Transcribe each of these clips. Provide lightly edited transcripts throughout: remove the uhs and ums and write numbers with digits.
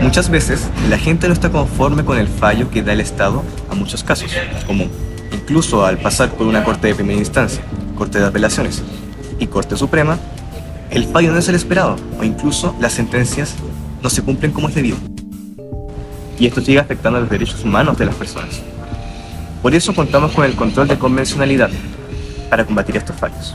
Muchas veces, la gente no está conforme con el fallo que da el Estado a muchos casos, como incluso al pasar por una corte de primera instancia, corte de apelaciones y corte suprema, el fallo no es el esperado o incluso las sentencias no se cumplen como es debido. Y esto sigue afectando a los derechos humanos de las personas. Por eso contamos con el control de convencionalidad para combatir estos fallos,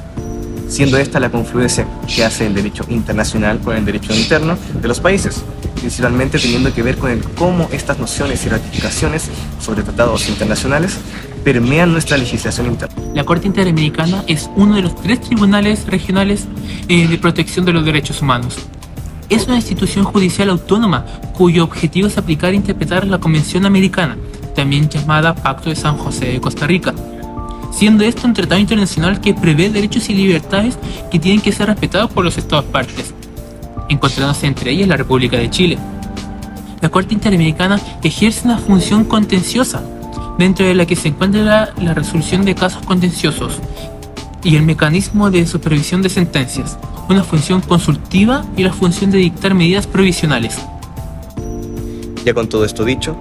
siendo esta la confluencia que hace el derecho internacional con el derecho interno de los países, principalmente teniendo que ver con el cómo estas nociones y ratificaciones sobre tratados internacionales permean nuestra legislación interna. La Corte Interamericana es uno de los 3 tribunales regionales de protección de los derechos humanos. Es una institución judicial autónoma cuyo objetivo es aplicar e interpretar la Convención Americana, también llamada Pacto de San José de Costa Rica, siendo esto un tratado internacional que prevé derechos y libertades que tienen que ser respetados por los Estados partes, encontrándose entre ellas la República de Chile. La Corte Interamericana ejerce una función contenciosa, dentro de la que se encuentra la resolución de casos contenciosos y el mecanismo de supervisión de sentencias, una función consultiva y la función de dictar medidas provisionales. Ya con todo esto dicho,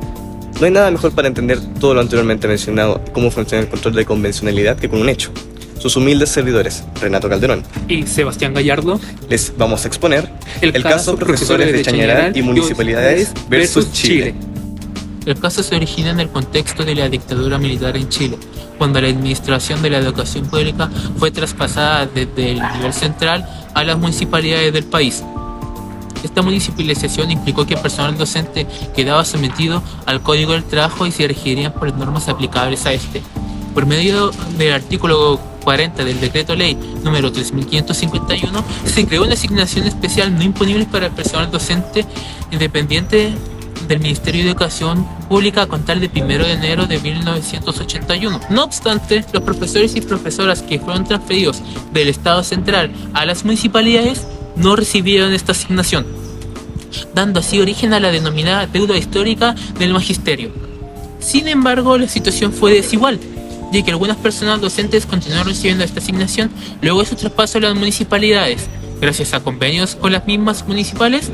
no hay nada mejor para entender todo lo anteriormente mencionado y cómo funciona el control de convencionalidad que con un hecho. Sus humildes servidores, Renato Calderón Y Sebastián Gallardo, les vamos a exponer el caso Profesores de Chañaral y Municipalidades versus Chile. El caso se origina en el contexto de la dictadura militar en Chile, cuando la administración de la educación pública fue traspasada desde el nivel central a las municipalidades del país. Esta municipalización implicó que el personal docente quedaba sometido al Código del Trabajo y se regirían por normas aplicables a este. Por medio del artículo 40 del Decreto Ley número 3551, se creó una asignación especial no imponible para el personal docente independiente del Ministerio de Educación Pública a contar del 1 de enero de 1981. No obstante, los profesores y profesoras que fueron transferidos del Estado central a las municipalidades no recibieron esta asignación, dando así origen a la denominada deuda histórica del magisterio. Sin embargo, la situación fue desigual, ya que algunas personas docentes continuaron recibiendo esta asignación luego de su traspaso a las municipalidades, gracias a convenios con las mismas municipales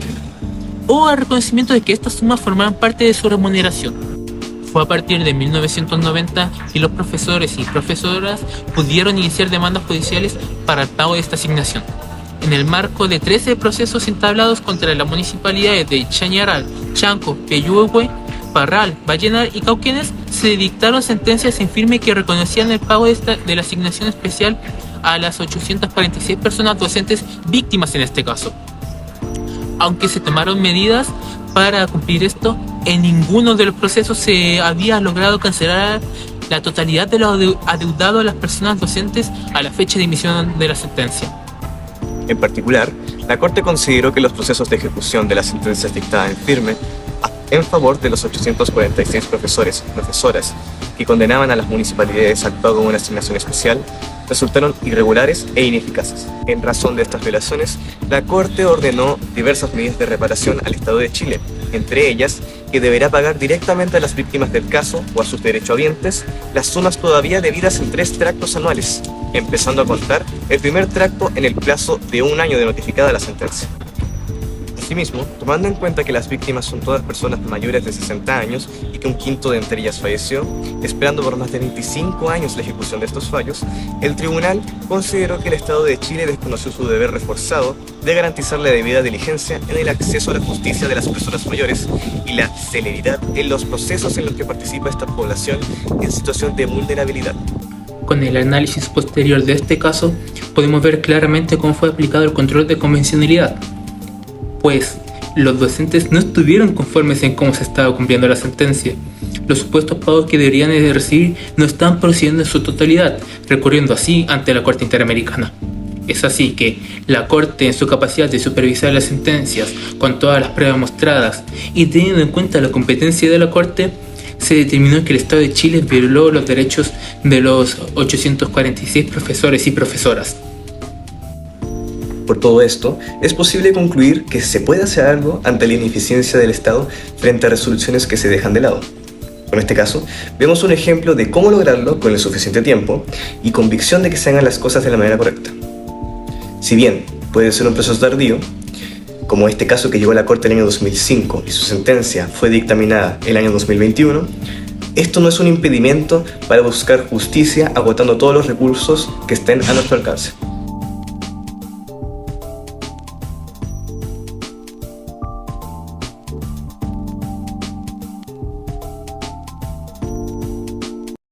o al reconocimiento de que estas sumas formaban parte de su remuneración. Fue a partir de 1990 que los profesores y profesoras pudieron iniciar demandas judiciales para el pago de esta asignación. En el marco de 13 procesos entablados contra las municipalidades de Chañaral, Chanco, Peyúgue, Parral, Vallenar y Cauquenes, se dictaron sentencias en firme que reconocían el pago de la asignación especial a las 846 personas docentes víctimas en este caso. Aunque se tomaron medidas para cumplir esto, en ninguno de los procesos se había logrado cancelar la totalidad de lo adeudado a las personas docentes a la fecha de emisión de la sentencia. En particular, la Corte consideró que los procesos de ejecución de las sentencias dictadas en firme en favor de los 846 profesores y profesoras que condenaban a las municipalidades al pago de una asignación especial resultaron irregulares e ineficaces. En razón de estas violaciones, la Corte ordenó diversas medidas de reparación al Estado de Chile, entre ellas que deberá pagar directamente a las víctimas del caso o a sus derechohabientes las sumas todavía debidas en 3 tractos anuales, empezando a contar el primer tracto en el plazo de 1 año de notificada la sentencia. Asimismo, tomando en cuenta que las víctimas son todas personas mayores de 60 años y que un quinto de entre ellas falleció, esperando por más de 25 años la ejecución de estos fallos, el tribunal consideró que el Estado de Chile desconoció su deber reforzado de garantizar la debida diligencia en el acceso a la justicia de las personas mayores y la celeridad en los procesos en los que participa esta población en situación de vulnerabilidad. Con el análisis posterior de este caso, podemos ver claramente cómo fue aplicado el control de convencionalidad, pues los docentes no estuvieron conformes en cómo se estaba cumpliendo la sentencia. Los supuestos pagos que deberían de recibir no estaban procediendo en su totalidad, recurriendo así ante la Corte Interamericana. Es así que la Corte, en su capacidad de supervisar las sentencias con todas las pruebas mostradas y teniendo en cuenta la competencia de la Corte, se determinó que el Estado de Chile violó los derechos de los 846 profesores y profesoras. Por todo esto, es posible concluir que se puede hacer algo ante la ineficiencia del Estado frente a resoluciones que se dejan de lado. En este caso, vemos un ejemplo de cómo lograrlo con el suficiente tiempo y convicción de que se hagan las cosas de la manera correcta. Si bien puede ser un proceso tardío, como este caso que llegó a la Corte el año 2005 y su sentencia fue dictaminada el año 2021, esto no es un impedimento para buscar justicia agotando todos los recursos que estén a nuestro alcance.